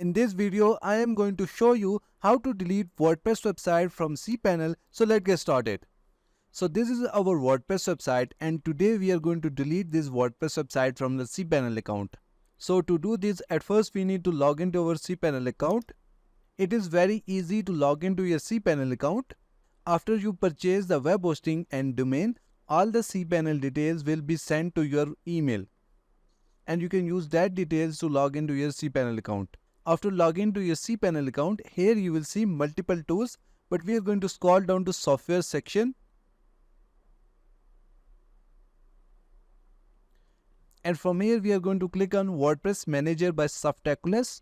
In this video, I am going to show you how to delete WordPress website from Cpanel. So let's get started. So this is our WordPress website, and today we are going to delete this WordPress website from the Cpanel account. So to do this, at first we need to log into our Cpanel account. It is very easy to log into your Cpanel account. After you purchase the web hosting and domain, all the Cpanel details will be sent to your email, and you can use that details to log into your Cpanel account. After logging to your Cpanel account, here you will see multiple tools, but we are going to scroll down to software section. And from here we are going to click on WordPress Manager by Softaculous.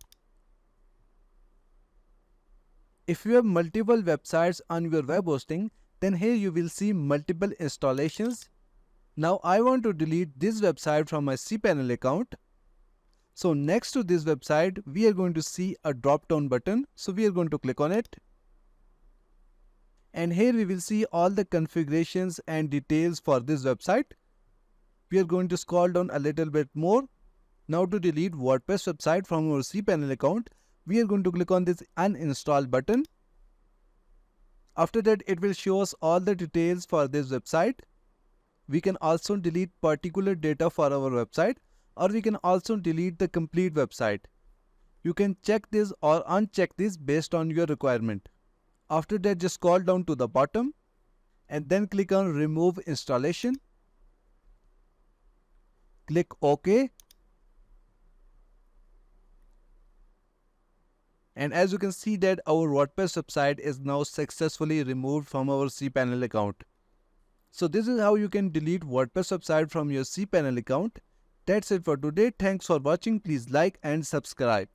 If you have multiple websites on your web hosting, then here you will see multiple installations. Now I want to delete this website from my Cpanel account. So next to this website, we are going to see a drop down button. So we are going to click on it. And here we will see all the configurations and details for this website. We are going to scroll down a little bit more. Now to delete WordPress website from our Cpanel account, we are going to click on this uninstall button. After that, it will show us all the details for this website. We can also delete particular data for our website, or we can also delete the complete website. You can check this or uncheck this based on your requirement. After that, just scroll down to the bottom and then click on remove installation. Click OK. And as you can see that our WordPress website is now successfully removed from our Cpanel account. So this is how you can delete WordPress website from your Cpanel account. That's it for today. Thanks for watching. Please like and subscribe.